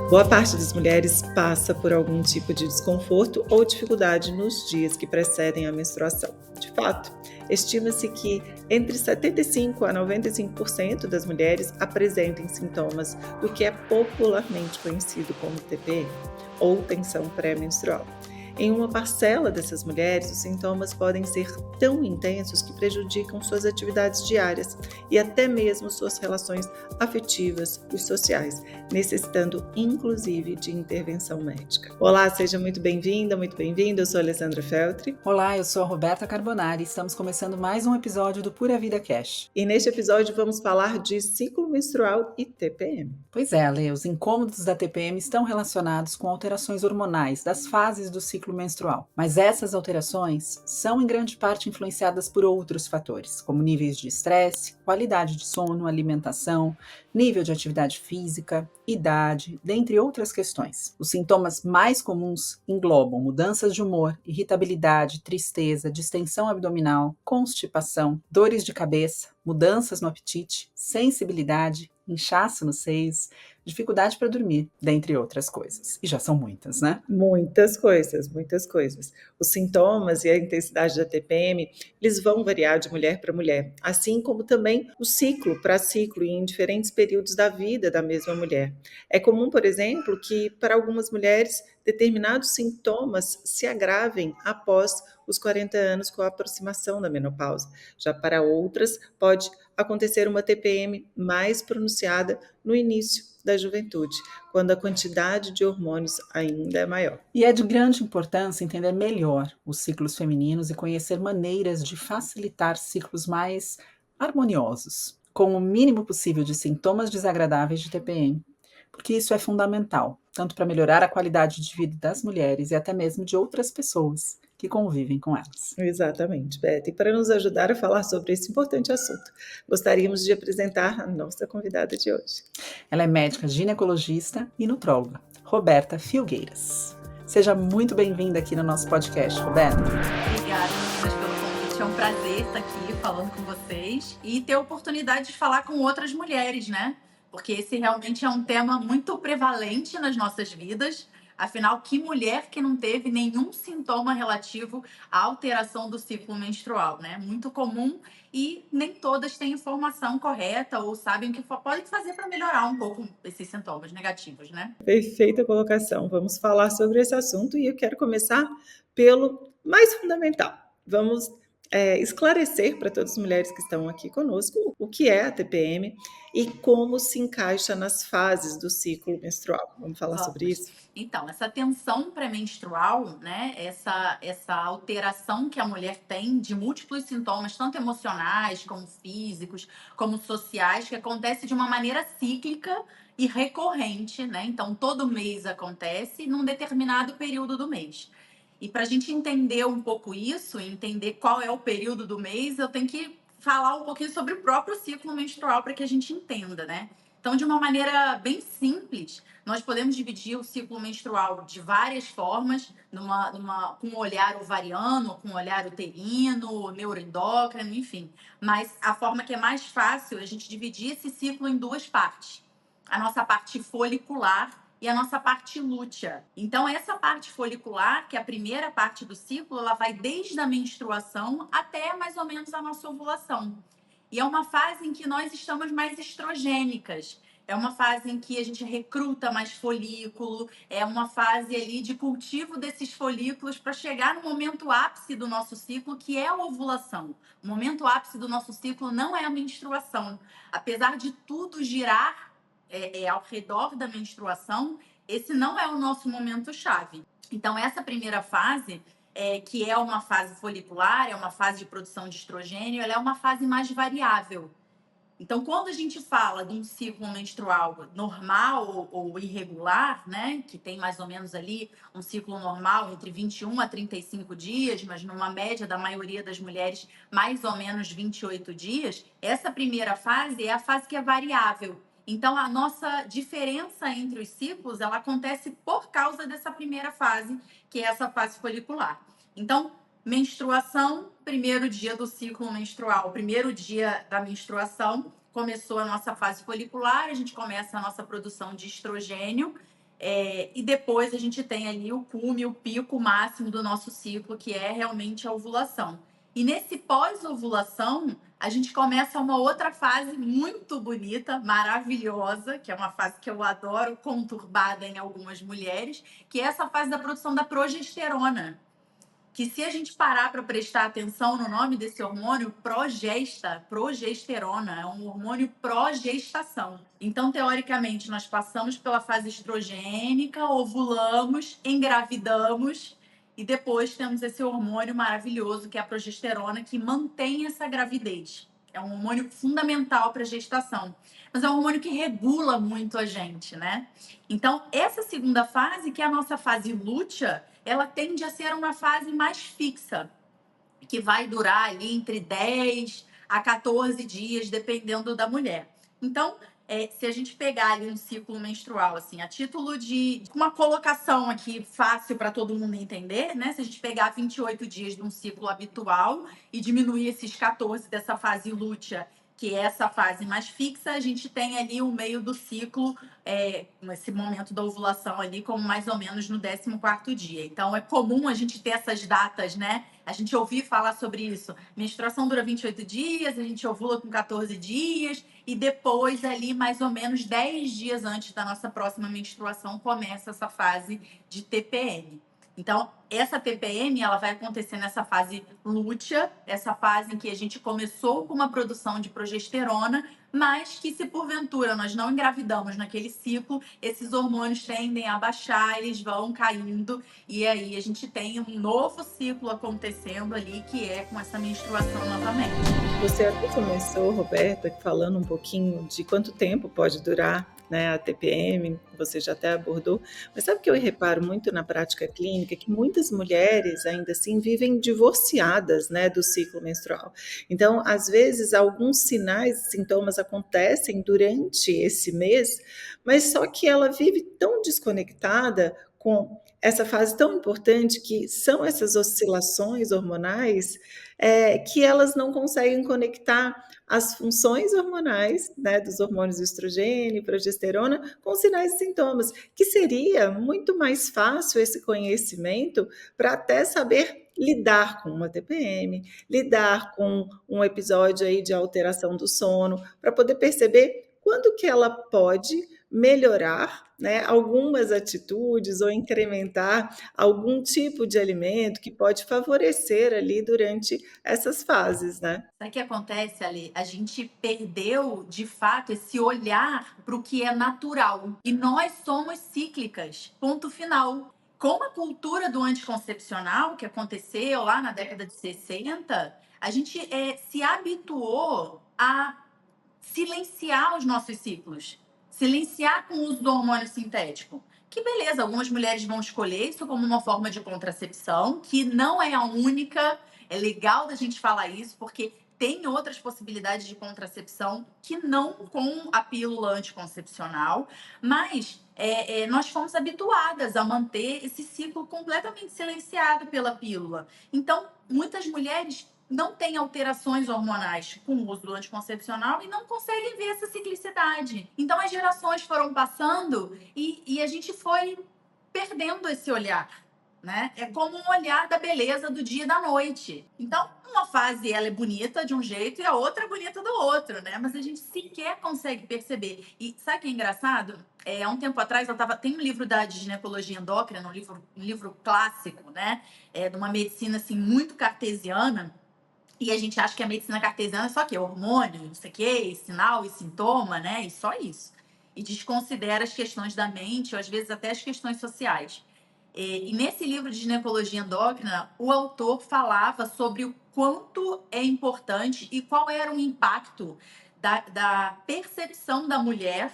Boa parte das mulheres passa por algum tipo de desconforto ou dificuldade nos dias que precedem a menstruação. De fato, estima-se que entre 75% a 95% das mulheres apresentem sintomas do que é popularmente conhecido como TPM, ou tensão pré-menstrual. Em uma parcela dessas mulheres, os sintomas podem ser tão intensos que prejudicam suas atividades diárias e até mesmo suas relações afetivas e sociais, necessitando inclusive de intervenção médica. Olá, seja muito bem-vinda, muito bem-vindo. Eu sou a Alessandra Feltri. Olá, eu sou a Roberta Carbonari e estamos começando mais um episódio do Pura Vida Cash. E neste episódio vamos falar de ciclo menstrual e TPM. Pois é, Ale, os incômodos da TPM estão relacionados com alterações hormonais das fases do ciclo menstrual. Mas essas alterações são em grande parte influenciadas por outros fatores, como níveis de estresse, qualidade de sono, alimentação, nível de atividade física, idade, dentre outras questões. Os sintomas mais comuns englobam mudanças de humor, irritabilidade, tristeza, distensão abdominal, constipação, dores de cabeça, mudanças no apetite, sensibilidade, inchaço nos seios, dificuldade para dormir, dentre outras coisas. E já são muitas, né? Muitas coisas, muitas coisas. Os sintomas e a intensidade da TPM, eles vão variar de mulher para mulher, assim como também o ciclo para ciclo e em diferentes períodos da vida da mesma mulher. É comum, por exemplo, que para algumas mulheres determinados sintomas se agravem após os 40 anos com a aproximação da menopausa. Já para outras, pode acontecer uma TPM mais pronunciada no início da juventude, quando a quantidade de hormônios ainda é maior. E é de grande importância entender melhor os ciclos femininos e conhecer maneiras de facilitar ciclos mais harmoniosos, com o mínimo possível de sintomas desagradáveis de TPM, porque isso é fundamental, tanto para melhorar a qualidade de vida das mulheres e até mesmo de outras pessoas que convivem com elas. Exatamente, Beth. E para nos ajudar a falar sobre esse importante assunto, gostaríamos de apresentar a nossa convidada de hoje. Ela é médica ginecologista e nutróloga, Roberta Filgueiras. Seja muito bem-vinda aqui no nosso podcast, Roberta. Obrigada, meninas, pelo convite. É um prazer estar aqui falando com vocês e ter a oportunidade de falar com outras mulheres, né? Porque esse realmente é um tema muito prevalente nas nossas vidas. Afinal, que mulher que não teve nenhum sintoma relativo à alteração do ciclo menstrual, né? Muito comum e nem todas têm informação correta ou sabem o que podem fazer para melhorar um pouco esses sintomas negativos, né? Perfeita colocação. Vamos falar sobre esse assunto e eu quero começar pelo mais fundamental. Vamos esclarecer para todas as mulheres que estão aqui conosco o que é a TPM e como se encaixa nas fases do ciclo menstrual. Vamos falar sobre isso? Então, essa tensão pré-menstrual, né, essa alteração que a mulher tem de múltiplos sintomas, tanto emocionais, como físicos, como sociais, que acontece de uma maneira cíclica e recorrente, né? Então, todo mês acontece num determinado período do mês. E para a gente entender um pouco isso, entender qual é o período do mês, eu tenho que falar um pouquinho sobre o próprio ciclo menstrual para que a gente entenda, né? Então, de uma maneira bem simples, nós podemos dividir o ciclo menstrual de várias formas, com um olhar ovariano, com um olhar uterino, neuroendócrino, enfim. Mas a forma que é mais fácil é a gente dividir esse ciclo em duas partes. A nossa parte folicular e a nossa parte lútea. Então, essa parte folicular, que é a primeira parte do ciclo, ela vai desde a menstruação até mais ou menos a nossa ovulação. E é uma fase em que nós estamos mais estrogênicas. É uma fase em que a gente recruta mais folículo, é uma fase ali de cultivo desses folículos para chegar no momento ápice do nosso ciclo, que é a ovulação. O momento ápice do nosso ciclo não é a menstruação. Apesar de tudo girar ao redor da menstruação, esse não é o nosso momento chave. Então, essa primeira fase, que é uma fase folicular, é uma fase de produção de estrogênio, ela é uma fase mais variável. Então, quando a gente fala de um ciclo menstrual normal ou irregular, né, que tem mais ou menos ali um ciclo normal entre 21 a 35 dias, mas numa média da maioria das mulheres, mais ou menos 28 dias, essa primeira fase é a fase que é variável. Então, a nossa diferença entre os ciclos, ela acontece por causa dessa primeira fase, que é essa fase folicular. Então, menstruação, primeiro dia do ciclo menstrual, primeiro dia da menstruação, começou a nossa fase folicular, a gente começa a nossa produção de estrogênio E depois a gente tem ali o cume, o pico máximo do nosso ciclo, que é realmente a ovulação. E nesse pós-ovulação, a gente começa uma outra fase muito bonita, maravilhosa, que é uma fase que eu adoro, conturbada em algumas mulheres, que é essa fase da produção da progesterona. Que se a gente parar para prestar atenção no nome desse hormônio, progesterona, é um hormônio progestação. Então, teoricamente, nós passamos pela fase estrogênica, ovulamos, engravidamos e depois temos esse hormônio maravilhoso que é a progesterona, que mantém essa gravidez. É um hormônio fundamental para a gestação, mas é um hormônio que regula muito a gente, né? Então, essa segunda fase, que é a nossa fase lútea, ela tende a ser uma fase mais fixa, que vai durar ali entre 10 a 14 dias, dependendo da mulher. Então, se a gente pegar ali um ciclo menstrual, assim, a título de uma colocação aqui fácil para todo mundo entender, né? Se a gente pegar 28 dias de um ciclo habitual e diminuir esses 14 dessa fase lútea, que é essa fase mais fixa, a gente tem ali o meio do ciclo, esse momento da ovulação ali, como mais ou menos no 14º dia. Então, é comum a gente ter essas datas, né? A gente ouvir falar sobre isso. Menstruação dura 28 dias, a gente ovula com 14 dias, e depois, ali, mais ou menos 10 dias antes da nossa próxima menstruação, começa essa fase de TPM. Então, essa TPM, ela vai acontecer nessa fase lútea, essa fase em que a gente começou com uma produção de progesterona, mas que, se porventura nós não engravidamos naquele ciclo, esses hormônios tendem a baixar, eles vão caindo, e aí a gente tem um novo ciclo acontecendo ali, que é com essa menstruação novamente. Você até começou, Roberta, falando um pouquinho de quanto tempo pode durar, né, a TPM, você já até abordou, mas sabe que eu reparo muito na prática clínica que muitas mulheres ainda assim vivem divorciadas, né, do ciclo menstrual. Então, às vezes, alguns sinais e sintomas acontecem durante esse mês, mas só que ela vive tão desconectada com essa fase tão importante que são essas oscilações hormonais, que elas não conseguem conectar as funções hormonais, né, dos hormônios estrogênio e progesterona, com sinais e sintomas, que seria muito mais fácil esse conhecimento para até saber lidar com uma TPM, lidar com um episódio aí de alteração do sono, para poder perceber quando que ela pode melhorar, né, algumas atitudes ou incrementar algum tipo de alimento que pode favorecer ali durante essas fases, né? Sabe o que acontece, Ali? A gente perdeu, de fato, esse olhar para o que é natural. E nós somos cíclicas. Ponto final. Com a cultura do anticoncepcional, que aconteceu lá na década de 60, a gente se habituou a silenciar os nossos ciclos. Silenciar com o uso do hormônio sintético. Que beleza, algumas mulheres vão escolher isso como uma forma de contracepção, que não é a única. É legal da gente falar isso, porque tem outras possibilidades de contracepção que não com a pílula anticoncepcional, mas nós fomos habituadas a manter esse ciclo completamente silenciado pela pílula. Então, muitas mulheres não têm alterações hormonais com o uso do anticoncepcional e não conseguem ver essa ciclicidade. Então, as gerações foram passando e a gente foi perdendo esse olhar. Né? É como um olhar da beleza do dia e da noite. Então, uma fase ela é bonita de um jeito e a outra é bonita do outro, né? Mas a gente sequer consegue perceber. E sabe o que é engraçado? Há um tempo atrás tem um livro de ginecologia endócrina, um livro clássico, né? De uma medicina assim muito cartesiana. E a gente acha que a medicina cartesiana é só que hormônio, não sei o quê, sinal e sintoma, né? E só isso. E desconsidera as questões da mente, ou às vezes até as questões sociais. E nesse livro de ginecologia endócrina, o autor falava sobre o quanto é importante e qual era o impacto da percepção da mulher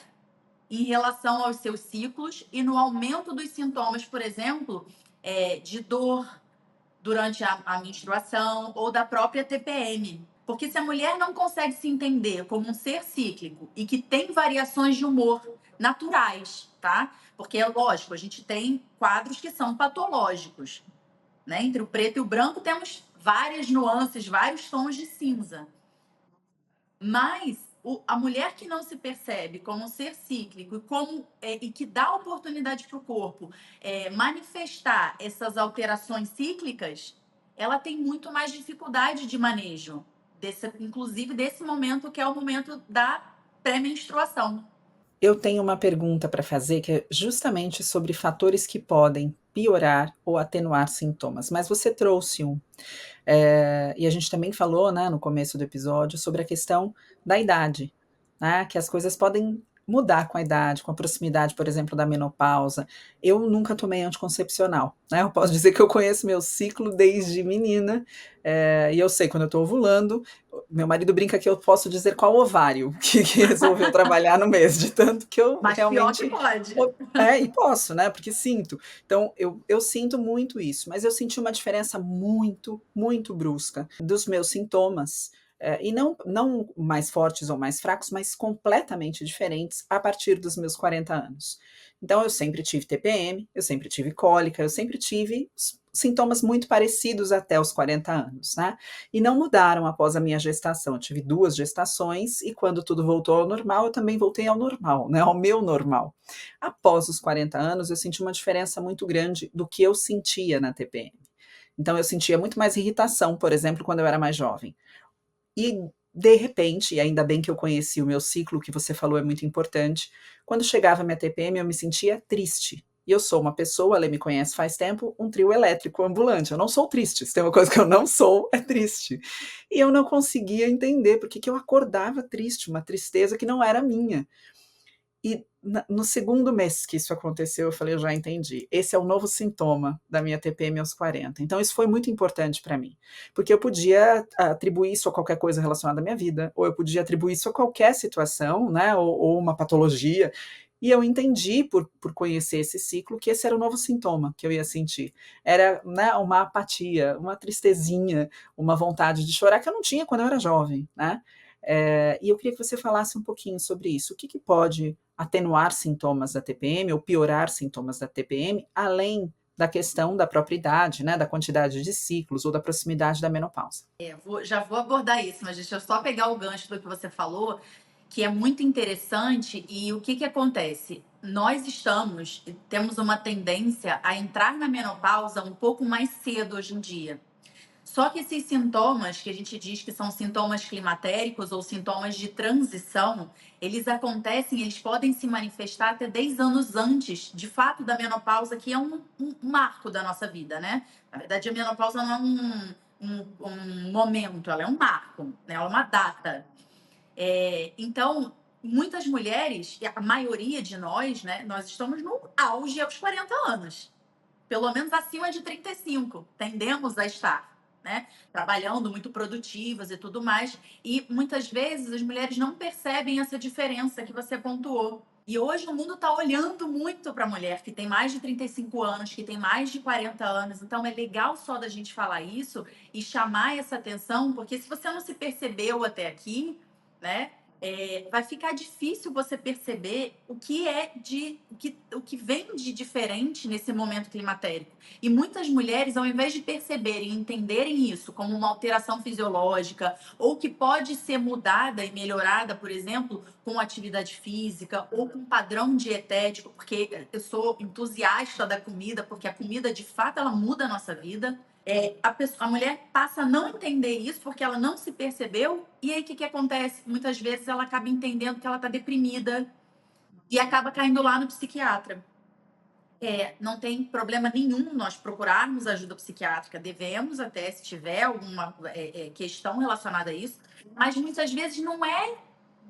em relação aos seus ciclos e no aumento dos sintomas, por exemplo, de dor durante a menstruação ou da própria TPM. Porque se a mulher não consegue se entender como um ser cíclico e que tem variações de humor naturais, tá? Porque é lógico, a gente tem quadros que são patológicos, né? Entre o preto e o branco temos várias nuances, vários tons de cinza. Mas a mulher que não se percebe como um ser cíclico e que dá oportunidade para o corpo manifestar essas alterações cíclicas, ela tem muito mais dificuldade de manejo, inclusive desse momento que é o momento da pré-menstruação. Eu tenho uma pergunta para fazer que é justamente sobre fatores que podem piorar ou atenuar sintomas, mas você trouxe um. E a gente também falou, né, no começo do episódio, sobre a questão da idade, né, que as coisas podem mudar com a idade, com a proximidade, por exemplo, da menopausa. Eu nunca tomei anticoncepcional, né, eu posso dizer que eu conheço meu ciclo desde menina, e eu sei quando eu estou ovulando. Meu marido brinca que eu posso dizer qual ovário que resolveu trabalhar no mês, de tanto que eu Mas pior que realmente... pode. E posso, né, porque sinto. Então, eu sinto muito isso, mas eu senti uma diferença muito, muito brusca dos meus sintomas, e não mais fortes ou mais fracos, mas completamente diferentes a partir dos meus 40 anos. Então, eu sempre tive TPM, eu sempre tive cólica, eu sempre tive sintomas muito parecidos até os 40 anos, né? E não mudaram após a minha gestação. Eu tive 2 gestações e quando tudo voltou ao normal, eu também voltei ao normal, né? Ao meu normal. Após os 40 anos, eu senti uma diferença muito grande do que eu sentia na TPM. Então, eu sentia muito mais irritação, por exemplo, quando eu era mais jovem. E, de repente, e ainda bem que eu conheci o meu ciclo, que você falou é muito importante, quando chegava a minha TPM, eu me sentia triste. E eu sou uma pessoa, ela me conhece faz tempo, um trio elétrico ambulante. Eu não sou triste. Se tem uma coisa que eu não sou, é triste. E eu não conseguia entender por que eu acordava triste, uma tristeza que não era minha. E no segundo mês que isso aconteceu, eu falei, eu já entendi. Esse é o novo sintoma da minha TPM aos 40. Então, isso foi muito importante para mim, porque eu podia atribuir isso a qualquer coisa relacionada à minha vida, ou eu podia atribuir isso a qualquer situação, né, ou uma patologia. E eu entendi, por conhecer esse ciclo, que esse era o novo sintoma que eu ia sentir. Era, né, uma apatia, uma tristezinha, uma vontade de chorar que eu não tinha quando eu era jovem, né? E eu queria que você falasse um pouquinho sobre isso. O que pode atenuar sintomas da TPM ou piorar sintomas da TPM, além da questão da própria idade, né, da quantidade de ciclos ou da proximidade da menopausa? Já vou abordar isso, mas deixa eu só pegar o gancho do que você falou, que é muito interessante. E o que acontece? Nós temos uma tendência a entrar na menopausa um pouco mais cedo hoje em dia. Só que esses sintomas, que a gente diz que são sintomas climatéricos ou sintomas de transição, eles podem se manifestar até 10 anos antes, de fato, da menopausa, que é um marco da nossa vida, né? Na verdade, a menopausa não é um momento, ela é um marco, né? Ela é uma data. Então, muitas mulheres, e a maioria de nós, né, nós estamos no auge aos 40 anos. Pelo menos acima de 35, tendemos a estar, né? Trabalhando, muito produtivas e tudo mais. E muitas vezes as mulheres não percebem essa diferença que você pontuou. E hoje o mundo está olhando muito para a mulher que tem mais de 35 anos, que tem mais de 40 anos. Então é legal só da gente falar isso e chamar essa atenção, porque se você não se percebeu até aqui, né? Vai ficar difícil você perceber o que vem de diferente nesse momento climatérico. E muitas mulheres, ao invés de perceberem e entenderem isso como uma alteração fisiológica, ou que pode ser mudada e melhorada, por exemplo, com atividade física ou com padrão dietético, porque eu sou entusiasta da comida, porque a comida, de fato, ela muda a nossa vida. A mulher passa a não entender isso porque ela não se percebeu. E aí o que acontece? Muitas vezes ela acaba entendendo que ela está deprimida e acaba caindo lá no psiquiatra. Não tem problema nenhum nós procurarmos ajuda psiquiátrica. Devemos até, se tiver alguma questão relacionada a isso. Mas muitas vezes não é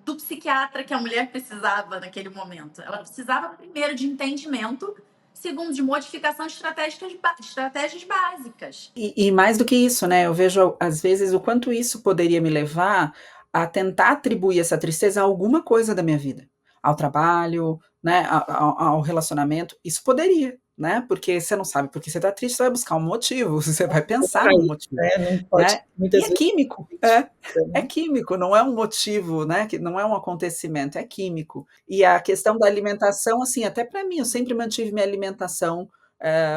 do psiquiatra que a mulher precisava naquele momento. Ela precisava primeiro de entendimento, segundo de modificação de estratégias básicas. E mais do que isso, né, eu vejo às vezes o quanto isso poderia me levar a tentar atribuir essa tristeza a alguma coisa da minha vida, ao trabalho, né, ao relacionamento. Isso poderia, né, porque você não sabe por que você está triste, você vai buscar um motivo, você vai pensar num motivo, né? Não pode, né? muitas E é vezes, químico, né? é químico, não é um motivo, né? Que não é um acontecimento, é químico. E a questão da alimentação, assim, até para mim, eu sempre mantive minha alimentação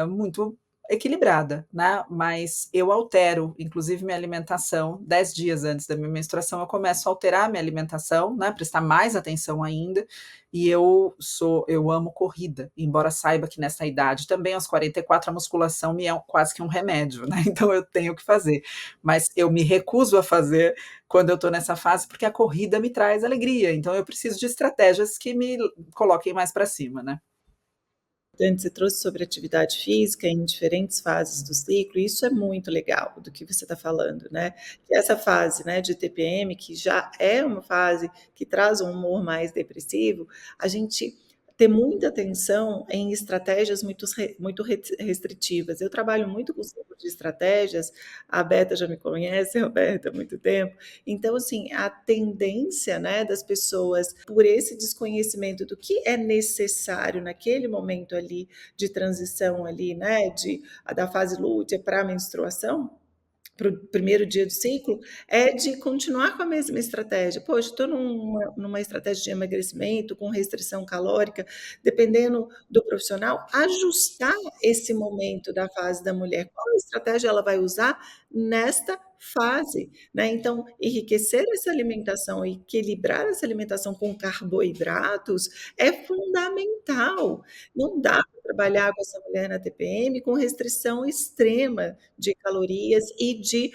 muito equilibrada, né, mas eu altero, inclusive, minha alimentação 10 dias antes da minha menstruação, eu começo a alterar minha alimentação, né, prestar mais atenção ainda, e eu amo corrida, embora saiba que nessa idade, também aos 44, a musculação me é quase que um remédio, né, então eu tenho que fazer, mas eu me recuso a fazer quando eu estou nessa fase, porque a corrida me traz alegria, então eu preciso de estratégias que me coloquem mais para cima, né. Você trouxe sobre atividade física em diferentes fases do ciclo, e isso é muito legal do que você está falando, né? Que essa fase, né, de TPM, que já é uma fase que traz um humor mais depressivo, a gente ter muita atenção em estratégias muito restritivas. Eu trabalho muito com o ciclo de estratégias, a Beta já me conhece, Roberta, há muito tempo. Então, assim, a tendência, né, das pessoas, por esse desconhecimento do que é necessário naquele momento ali de transição ali, né, da fase lútea para a menstruação, para o primeiro dia do ciclo, é de continuar com a mesma estratégia. Poxa, estou numa estratégia de emagrecimento, com restrição calórica, dependendo do profissional, ajustar esse momento da fase da mulher. Qual estratégia ela vai usar nesta fase, né? Então, enriquecer essa alimentação, equilibrar essa alimentação com carboidratos é fundamental. Não dá para trabalhar com essa mulher na TPM com restrição extrema de calorias e de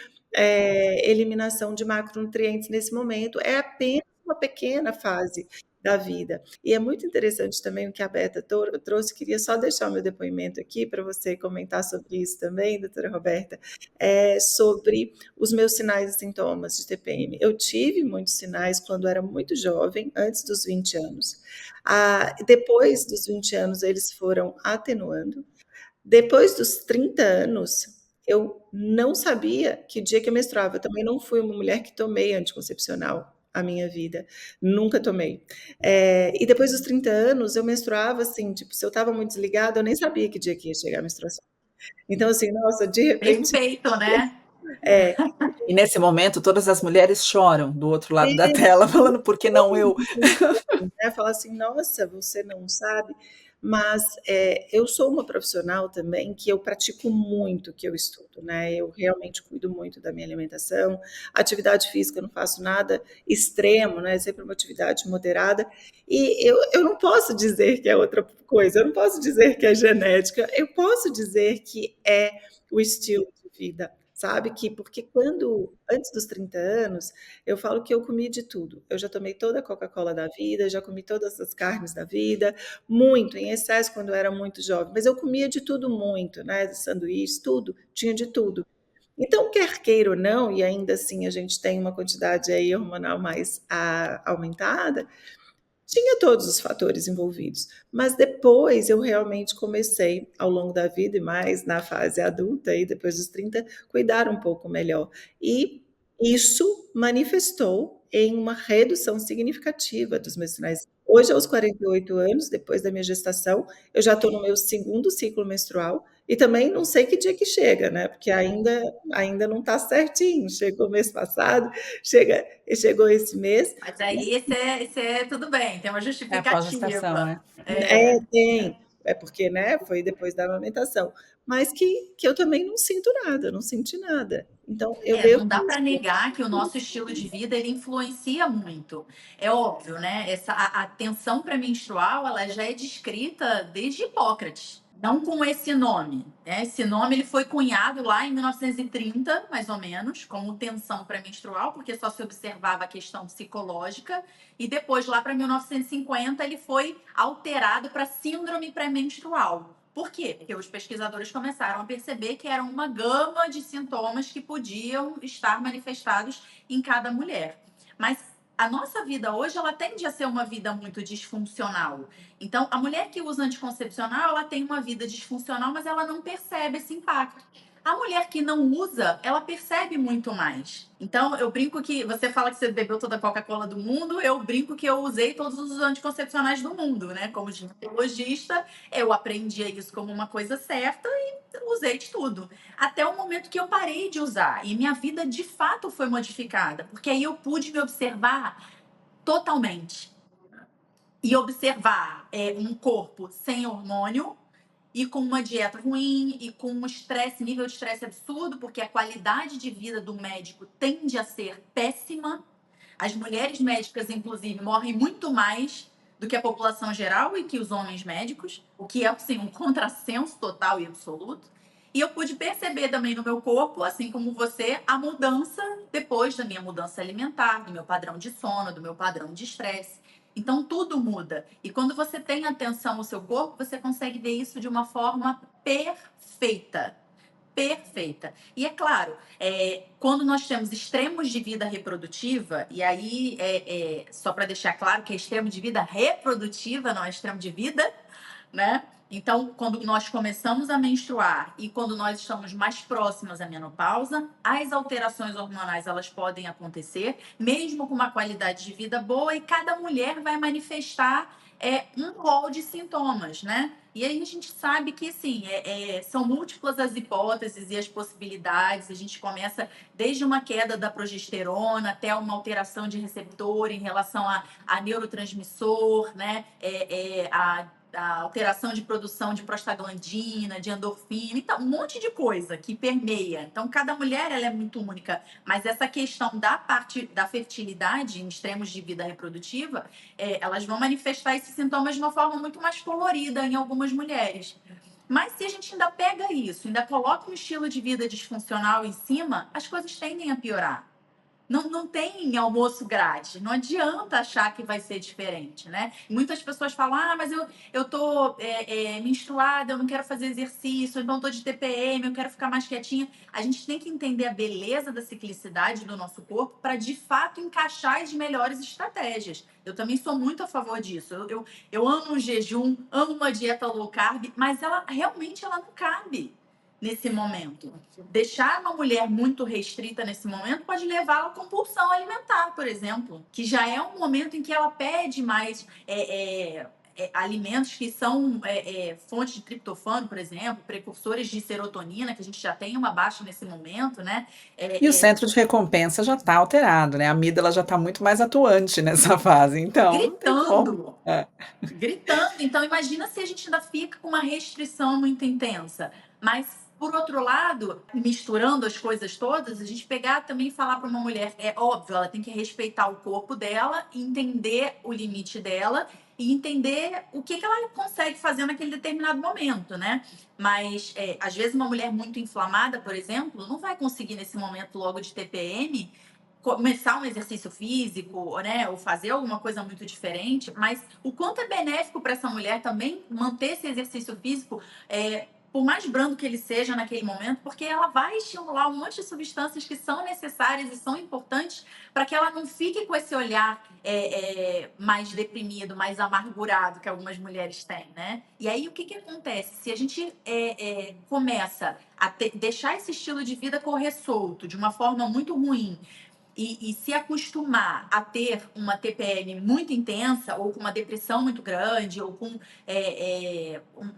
eliminação de macronutrientes nesse momento. É apenas uma pequena fase da vida. E é muito interessante também o que a Beta trouxe. Queria só deixar o meu depoimento aqui para você comentar sobre isso também, doutora Roberta, sobre os meus sinais e sintomas de TPM. Eu tive muitos sinais quando era muito jovem, antes dos 20 anos. Depois dos 20 anos, eles foram atenuando. Depois dos 30 anos, eu não sabia que dia que eu menstruava. Eu também não fui uma mulher que tomei anticoncepcional a minha vida, nunca tomei. E depois dos 30 anos, eu menstruava assim, tipo, se eu estava muito desligada, eu nem sabia que dia que ia chegar a menstruação. Então, assim, nossa, de repente, Perfeito, né? é, E nesse momento todas as mulheres choram do outro lado da tela, falando: "Por que não eu?". né, falar assim, nossa, você não sabe, mas eu sou uma profissional também que eu pratico muito o que eu estudo, né? Eu realmente cuido muito da minha alimentação, atividade física, eu não faço nada extremo, né? Sempre uma atividade moderada, e eu não posso dizer que é outra coisa, eu não posso dizer que é genética, eu posso dizer que é o estilo de vida, sabe? Porque antes dos 30 anos, eu falo que eu comi de tudo. Eu já tomei toda a Coca-Cola da vida, já comi todas as carnes da vida, muito, em excesso quando eu era muito jovem, mas eu comia de tudo muito, né? Sanduíche, tudo, tinha de tudo. Então, quer queira ou não, e ainda assim a gente tem uma quantidade aí hormonal mais aumentada, tinha todos os fatores envolvidos, mas depois eu realmente comecei, ao longo da vida e mais na fase adulta, aí depois dos 30, cuidar um pouco melhor. E isso manifestou em uma redução significativa dos meus sinais. Hoje, aos 48 anos, depois da minha gestação, eu já estou no meu segundo ciclo menstrual e também não sei que dia que chega, né? Porque ainda não está certinho. Chegou mês passado, chegou esse mês. Mas aí esse é tudo bem, tem uma É a pós-gestação, justificativa. né. Tem. É porque, né, foi depois da amamentação. Mas que eu também não sinto nada, não senti nada. Então eu devo Não dá para negar que o nosso estilo de vida ele influencia muito. É óbvio, né? A tensão pré-menstrual ela já é descrita desde Hipócrates. Não com esse nome, né? Esse nome ele foi cunhado lá em 1930, mais ou menos, como tensão pré-menstrual, porque só se observava a questão psicológica, e depois lá para 1950 ele foi alterado para síndrome pré-menstrual. Por quê? Porque os pesquisadores começaram a perceber que era uma gama de sintomas que podiam estar manifestados em cada mulher. Mas a nossa vida hoje, ela tende a ser uma vida muito disfuncional. Então, a mulher que usa anticoncepcional, ela tem uma vida disfuncional, mas ela não percebe esse impacto. A mulher que não usa, ela percebe muito mais. Então, eu brinco que você fala que você bebeu toda a Coca-Cola do mundo, eu brinco que eu usei todos os anticoncepcionais do mundo, né? Como ginecologista, eu aprendia isso como uma coisa certa e usei de tudo. Até o momento que eu parei de usar e minha vida de fato foi modificada, porque aí eu pude me observar totalmente e observar um corpo sem hormônio e com uma dieta ruim, e com um estresse, nível de estresse absurdo, porque a qualidade de vida do médico tende a ser péssima. As mulheres médicas, inclusive, morrem muito mais do que a população geral e que os homens médicos, o que é, assim, um contrassenso total e absoluto. E eu pude perceber também no meu corpo, assim como você, a mudança depois da minha mudança alimentar, do meu padrão de sono, do meu padrão de estresse. Então, tudo muda. E quando você tem atenção ao seu corpo, você consegue ver isso de uma forma perfeita. Perfeita. E é claro, quando nós temos extremos de vida reprodutiva, e aí só para deixar claro que é extremo de vida reprodutiva, não é extremo de vida, né? Então, quando nós começamos a menstruar e quando nós estamos mais próximas à menopausa, as alterações hormonais elas podem acontecer, mesmo com uma qualidade de vida boa, e cada mulher vai manifestar um rol de sintomas, né? E aí a gente sabe que, assim, são múltiplas as hipóteses e as possibilidades. A gente começa desde uma queda da progesterona até uma alteração de receptor em relação a neurotransmissor, né? A alteração de produção de prostaglandina, de endorfina, então um monte de coisa que permeia. Então cada mulher ela é muito única, mas essa questão da parte da fertilidade em extremos de vida reprodutiva, elas vão manifestar esses sintomas de uma forma muito mais colorida em algumas mulheres. Mas se a gente ainda pega isso, ainda coloca um estilo de vida disfuncional em cima, as coisas tendem a piorar. Não tem almoço grátis, não adianta achar que vai ser diferente, né? Muitas pessoas falam, mas eu tô menstruada, eu não quero fazer exercício, então eu tô de TPM, eu quero ficar mais quietinha. A gente tem que entender a beleza da ciclicidade do nosso corpo para, de fato, encaixar as melhores estratégias. Eu também sou muito a favor disso. Eu amo o jejum, amo uma dieta low carb, mas ela realmente ela não cabe nesse momento. Deixar uma mulher muito restrita nesse momento pode levá-la à compulsão alimentar, por exemplo, que já é um momento em que ela pede mais alimentos que são fontes de triptofano, por exemplo, precursores de serotonina, que a gente já tem uma baixa nesse momento, né? E o centro de recompensa já está alterado, né? A amígdala já está muito mais atuante nessa fase, então não tem como. Gritando. Então, imagina se a gente ainda fica com uma restrição muito intensa. Mas, por outro lado, misturando as coisas todas, a gente pegar também e falar para uma mulher, é óbvio, ela tem que respeitar o corpo dela, entender o limite dela e entender o que ela consegue fazer naquele determinado momento, né? Mas, às vezes, uma mulher muito inflamada, por exemplo, não vai conseguir, nesse momento logo de TPM, começar um exercício físico, né, ou fazer alguma coisa muito diferente, mas o quanto é benéfico para essa mulher também manter esse exercício físico, por mais brando que ele seja naquele momento, porque ela vai estimular um monte de substâncias que são necessárias e são importantes para que ela não fique com esse olhar mais deprimido, mais amargurado que algumas mulheres têm, né? E aí o que acontece? Se a gente começa a deixar esse estilo de vida correr solto de uma forma muito ruim, e se acostumar a ter uma TPM muito intensa, ou com uma depressão muito grande, ou com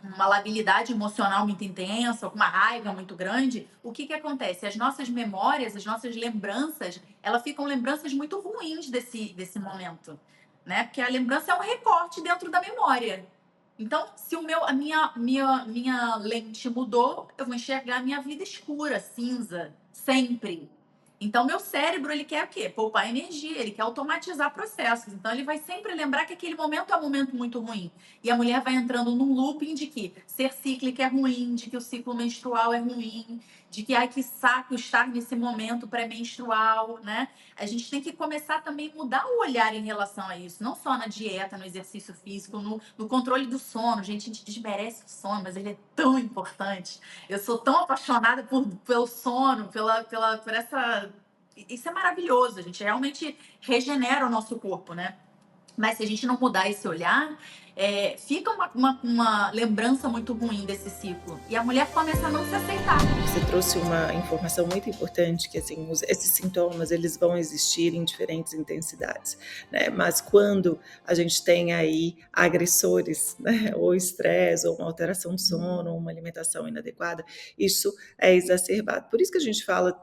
uma labilidade emocional muito intensa, ou com uma raiva muito grande, o que acontece? As nossas memórias, as nossas lembranças, elas ficam lembranças muito ruins desse momento, né? Porque a lembrança é um recorte dentro da memória. Então, se a minha lente mudou, eu vou enxergar a minha vida escura, cinza, sempre. Então, meu cérebro, ele quer o quê? Poupar energia, ele quer automatizar processos. Então, ele vai sempre lembrar que aquele momento é um momento muito ruim. E a mulher vai entrando num looping de que ser cíclica é ruim, de que o ciclo menstrual é ruim, de que, ai, que saco estar nesse momento pré-menstrual, né? A gente tem que começar também a mudar o olhar em relação a isso. Não só na dieta, no exercício físico, no controle do sono. Gente, a gente desmerece o sono, mas ele é tão importante. Eu sou tão apaixonada pelo sono, por essa... Isso é maravilhoso, a gente realmente regenera o nosso corpo, né? Mas se a gente não mudar esse olhar, fica uma lembrança muito ruim desse ciclo. E a mulher começa a não se aceitar. Você trouxe uma informação muito importante, que assim, esses sintomas eles vão existir em diferentes intensidades, né? Mas quando a gente tem aí agressores, né? Ou estresse, ou uma alteração de sono, ou uma alimentação inadequada, isso é exacerbado. Por isso que a gente fala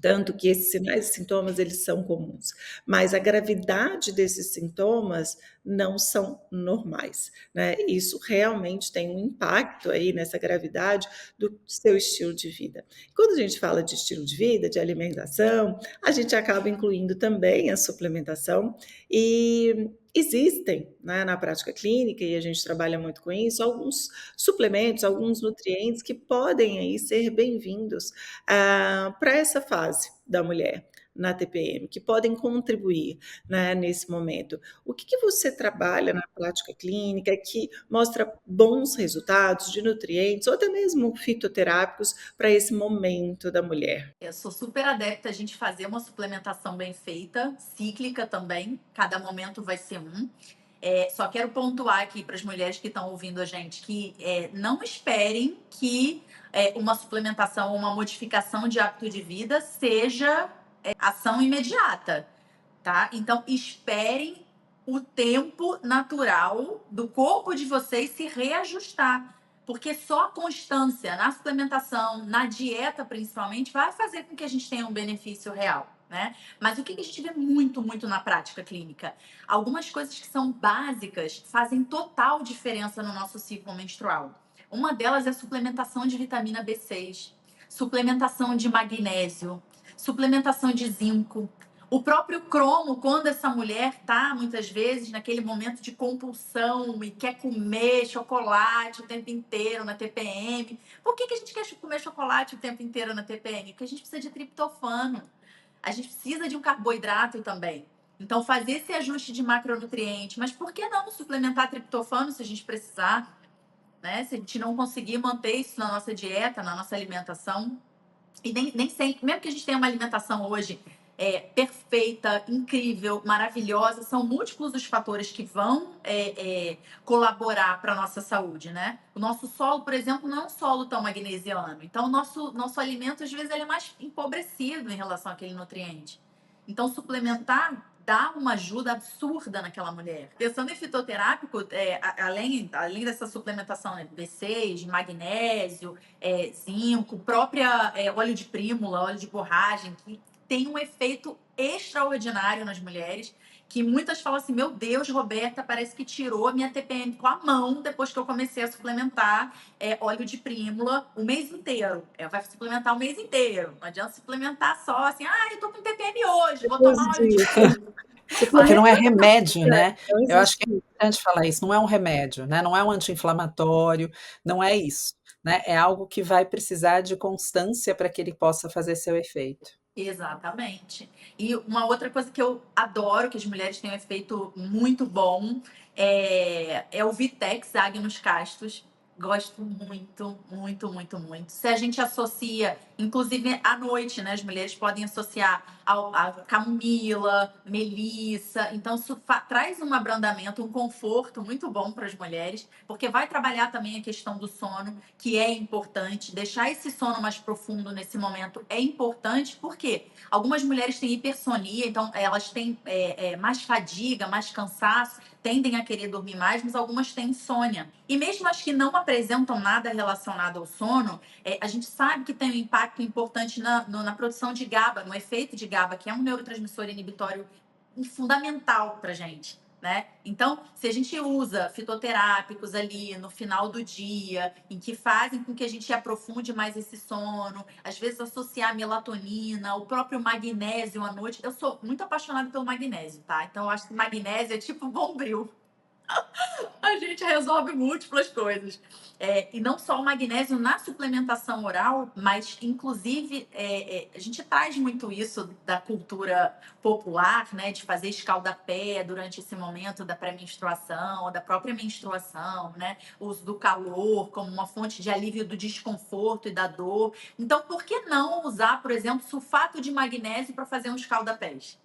Tanto que esses sinais e sintomas, eles são comuns, mas a gravidade desses sintomas não são normais, né? Isso realmente tem um impacto aí nessa gravidade do seu estilo de vida. Quando a gente fala de estilo de vida, de alimentação, a gente acaba incluindo também a suplementação e existem, né, na prática clínica, e a gente trabalha muito com isso, alguns suplementos, alguns nutrientes que podem aí ser bem-vindos para essa fase da mulher na TPM, que podem contribuir, né, nesse momento. O que você trabalha na prática clínica que mostra bons resultados de nutrientes ou até mesmo fitoterápicos para esse momento da mulher? Eu sou super adepta a gente fazer uma suplementação bem feita, cíclica também, cada momento vai ser um. Só quero pontuar aqui para as mulheres que estão ouvindo a gente que não esperem que uma suplementação ou uma modificação de hábito de vida seja ação imediata, tá? Então, esperem o tempo natural do corpo de vocês se reajustar. Porque só a constância na suplementação, na dieta principalmente, vai fazer com que a gente tenha um benefício real, né? Mas o que a gente vê muito, muito na prática clínica? Algumas coisas que são básicas fazem total diferença no nosso ciclo menstrual. Uma delas é a suplementação de vitamina B6, suplementação de magnésio, suplementação de zinco. O próprio cromo, quando essa mulher tá, muitas vezes, naquele momento de compulsão e quer comer chocolate o tempo inteiro na TPM. Por que a gente quer comer chocolate o tempo inteiro na TPM? Porque a gente precisa de triptofano. A gente precisa de um carboidrato também. Então, fazer esse ajuste de macronutriente. Mas por que não suplementar triptofano se a gente precisar? Né? Se a gente não conseguir manter isso na nossa dieta, na nossa alimentação. E nem sempre, mesmo que a gente tenha uma alimentação hoje perfeita, incrível, maravilhosa, são múltiplos os fatores que vão colaborar para a nossa saúde, né? O nosso solo, por exemplo, não é um solo tão magnesiano. Então, o nosso alimento, às vezes, ele é mais empobrecido em relação àquele nutriente. Então, suplementar dá uma ajuda absurda naquela mulher. Pensando em fitoterápico, além dessa suplementação, né, B6, magnésio, zinco, própria óleo de prímula, óleo de borragem, que tem um efeito extraordinário nas mulheres, que muitas falam assim, meu Deus, Roberta, parece que tirou a minha TPM com a mão depois que eu comecei a suplementar óleo de prímula o mês inteiro. Vai suplementar o mês inteiro. Não adianta suplementar só assim, eu tô com TPM hoje, vou tomar óleo de prímula. Porque não é remédio, né? Não Eu acho que é existe. importante falar isso, não é um remédio, né? Não é um anti-inflamatório, não é isso, né? É algo que vai precisar de constância para que ele possa fazer seu efeito. Exatamente. E uma outra coisa que eu adoro, que as mulheres têm um efeito muito bom, é o Vitex Agnus Castus. Gosto muito, muito, muito, muito. Se a gente associa, inclusive à noite, né? As mulheres podem associar a camomila, melissa. Então, isso traz um abrandamento, um conforto muito bom para as mulheres, porque vai trabalhar também a questão do sono, que é importante. Deixar esse sono mais profundo nesse momento é importante, porque algumas mulheres têm hipersonia, então elas têm mais fadiga, mais cansaço, tendem a querer dormir mais, mas algumas têm insônia. E mesmo as que não apresentam nada relacionado ao sono, a gente sabe que tem um impacto importante na produção de GABA, no efeito de GABA, que é um neurotransmissor inibitório fundamental para a gente. Né? Então, se a gente usa fitoterápicos ali no final do dia, em que fazem com que a gente aprofunde mais esse sono, às vezes associar a melatonina, o próprio magnésio à noite. Eu sou muito apaixonada pelo magnésio, tá? Então, eu acho que magnésio é tipo Bombril. A gente resolve múltiplas coisas. E não só o magnésio na suplementação oral, mas inclusive a gente traz muito isso da cultura popular, né? De fazer escaldapé durante esse momento da pré-menstruação, da própria menstruação, né? O uso do calor como uma fonte de alívio do desconforto e da dor. Então, por que não usar, por exemplo, sulfato de magnésio para fazer um escaldapés?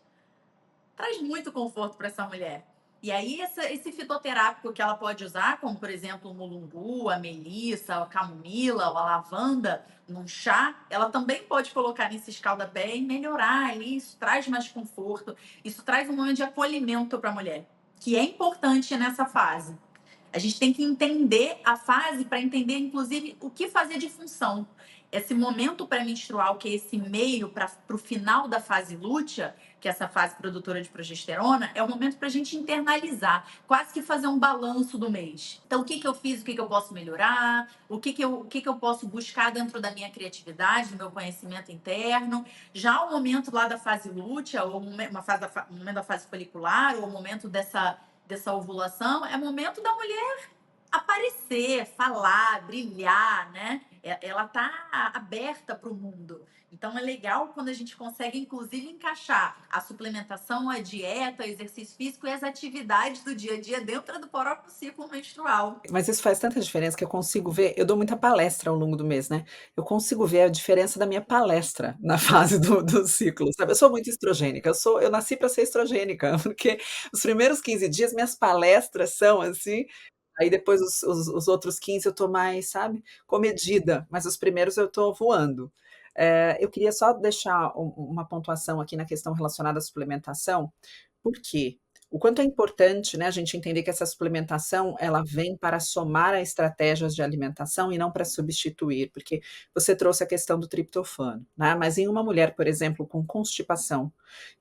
Traz muito conforto para essa mulher. E aí, esse fitoterápico que ela pode usar, como por exemplo o mulungu, a melissa, a camomila, a lavanda, num chá, ela também pode colocar nesse escaldapé e melhorar ali. Isso traz mais conforto, isso traz um momento de acolhimento para a mulher, que é importante nessa fase. A gente tem que entender a fase para entender, inclusive, o que fazer de função. esse momento pré-menstrual, que é esse meio para o final da fase lútea, que é essa fase produtora de progesterona, é o momento para a gente internalizar, quase que fazer um balanço do mês. Então, o que eu fiz, o que eu posso melhorar, o que eu posso buscar dentro da minha criatividade, do meu conhecimento interno. Já o momento lá da fase lútea, ou o momento da fase folicular, ou o momento dessa ovulação, é momento da mulher aparecer, falar, brilhar, né? Ela tá aberta para o mundo. Então é legal quando a gente consegue, inclusive, encaixar a suplementação, a dieta, o exercício físico e as atividades do dia a dia dentro do próprio ciclo menstrual. Mas isso faz tanta diferença que eu consigo ver, eu dou muita palestra ao longo do mês, né, eu consigo ver a diferença da minha palestra na fase do ciclo, sabe. Eu sou muito estrogênica, eu nasci para ser estrogênica, porque os primeiros 15 dias minhas palestras são assim, aí depois os outros 15 eu tô mais, sabe, comedida, mas os primeiros eu tô voando. Eu queria só deixar uma pontuação aqui na questão relacionada à suplementação, por quê? O quanto é importante, né, a gente entender que essa suplementação, ela vem para somar a estratégias de alimentação e não para substituir, porque você trouxe a questão do triptofano, né, mas em uma mulher, por exemplo, com constipação,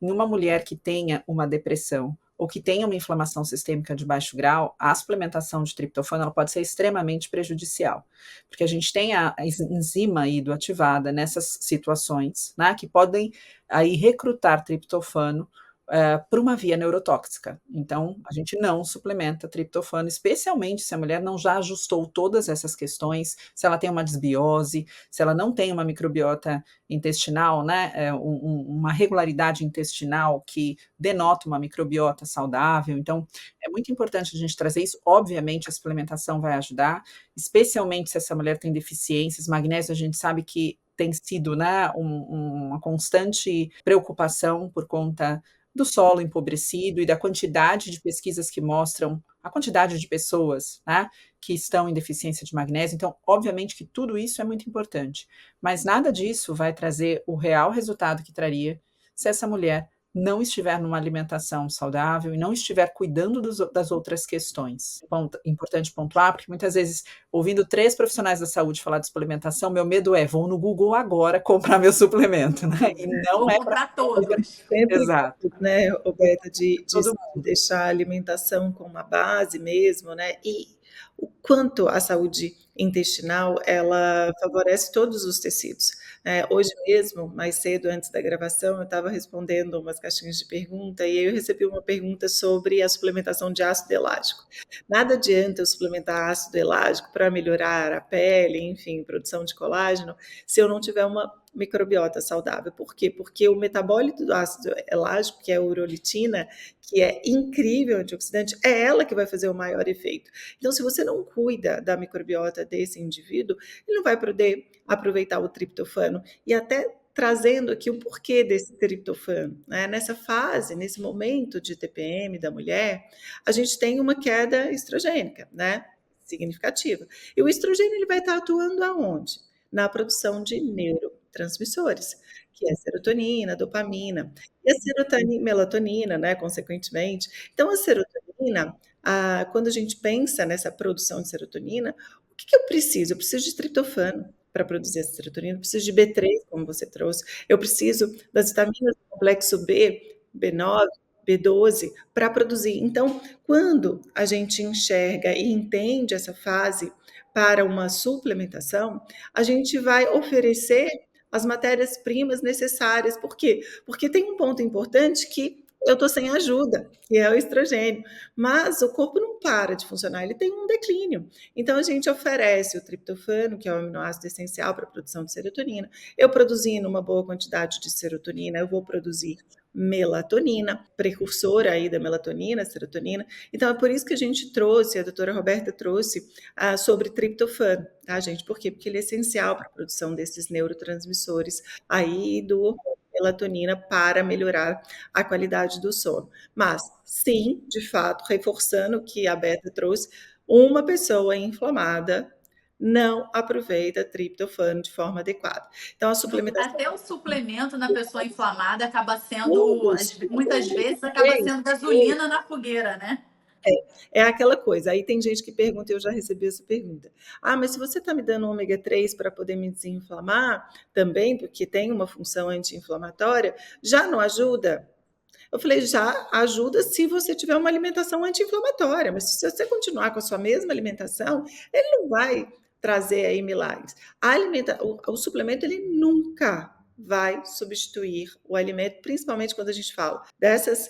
em uma mulher que tenha uma depressão ou que tenha uma inflamação sistêmica de baixo grau, a suplementação de triptofano, ela pode ser extremamente prejudicial, porque a gente tem a enzima hidroativada nessas situações, né, que podem aí recrutar triptofano por uma via neurotóxica. Então, a gente não suplementa triptofano, especialmente se a mulher não já ajustou todas essas questões, se ela tem uma desbiose, se ela não tem uma microbiota intestinal, né, uma regularidade intestinal que denota uma microbiota saudável. Então, é muito importante a gente trazer isso. Obviamente, a suplementação vai ajudar, especialmente se essa mulher tem deficiências. Magnésio, a gente sabe que tem sido, né, uma constante preocupação por conta do solo empobrecido e da quantidade de pesquisas que mostram a quantidade de pessoas, né, que estão em deficiência de magnésio. Então, obviamente que tudo isso é muito importante, mas nada disso vai trazer o real resultado que traria se essa mulher não estiver numa alimentação saudável e não estiver cuidando das outras questões. Importante pontuar, porque muitas vezes, ouvindo 3 profissionais da saúde falar de suplementação, meu medo é: "Vou no Google agora comprar meu suplemento", né, e não Vou é para comprar todos. Sempre exato, né, Roberta, de todo mundo. deixar a alimentação como uma base mesmo, né, e o quanto a saúde intestinal, ela favorece todos os tecidos, né. Hoje mesmo, mais cedo, antes da gravação, eu estava respondendo umas caixinhas de pergunta, e aí eu recebi uma pergunta sobre a suplementação de ácido elágico. Nada adianta eu suplementar ácido elágico para melhorar a pele, enfim, produção de colágeno, se eu não tiver uma microbiota saudável. Por quê? Porque o metabólito do ácido elágico, que é a urolitina, que é incrível antioxidante, é ela que vai fazer o maior efeito. Então, se você não cuida da microbiota desse indivíduo, ele não vai poder aproveitar o triptofano. E até trazendo aqui o porquê desse triptofano, né? Nessa fase, nesse momento de TPM da mulher, a gente tem uma queda estrogênica, né? Significativa. E o estrogênio ele vai estar atuando aonde? Na produção de neurotransmissores, que é serotonina, dopamina, e a serotonina, melatonina, né, consequentemente. Então, a serotonina, quando a gente pensa nessa produção de serotonina, o que eu preciso? Eu preciso de triptofano para produzir essa serotonina, eu preciso de B3, como você trouxe, eu preciso das vitaminas do complexo B, B9, B12, para produzir. Então, quando a gente enxerga e entende essa fase para uma suplementação, a gente vai oferecer as matérias-primas necessárias. Por quê? Porque tem um ponto importante que eu estou sem ajuda, que é o estrogênio, mas o corpo não para de funcionar, ele tem um declínio. Então, a gente oferece o triptofano, que é o aminoácido essencial para a produção de serotonina. Eu produzindo uma boa quantidade de serotonina, eu vou produzir melatonina, precursora aí da melatonina, serotonina. Então, é por isso que a gente trouxe, a doutora Roberta trouxe sobre triptofano, tá, gente? Por quê? Porque ele é essencial para a produção desses neurotransmissores aí do melatonina para melhorar a qualidade do sono. Mas, sim, de fato, reforçando o que a Beta trouxe, uma pessoa inflamada não aproveita triptofano de forma adequada. Então, a suplementação... Até o suplemento na pessoa inflamada acaba sendo, Todos, muitas vezes, acaba três, sendo gasolina na fogueira, né? É aquela coisa, aí tem gente que pergunta, eu já recebi essa pergunta: "Ah, mas se você está me dando ômega 3 para poder me desinflamar também, porque tem uma função anti-inflamatória, já não ajuda?" Eu falei: "Já ajuda se você tiver uma alimentação anti-inflamatória, mas se você continuar com a sua mesma alimentação, ele não vai trazer aí milagres." O suplemento, ele nunca vai substituir o alimento, principalmente quando a gente fala dessas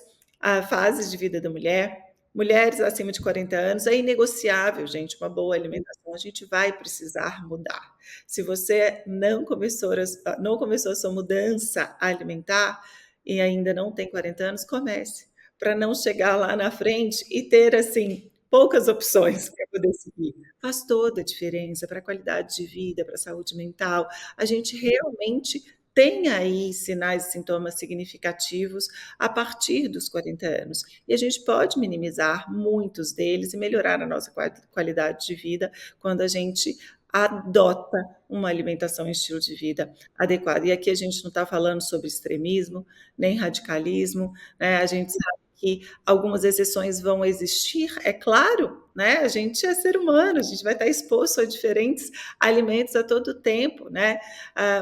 fases de vida da mulher. Mulheres acima de 40 anos, é inegociável, gente, uma boa alimentação. A gente vai precisar mudar. Se você não começou a sua mudança alimentar e ainda não tem 40 anos, comece, para não chegar lá na frente e ter, assim, poucas opções para poder seguir. Faz toda a diferença para a qualidade de vida, para a saúde mental. A gente realmente tem aí sinais e sintomas significativos a partir dos 40 anos. E a gente pode minimizar muitos deles e melhorar a nossa qualidade de vida quando a gente adota uma alimentação e estilo de vida adequado. E aqui a gente não está falando sobre extremismo, nem radicalismo, né? A gente sabe que algumas exceções vão existir, é claro, né? A gente é ser humano, a gente vai estar exposto a diferentes alimentos a todo tempo, né?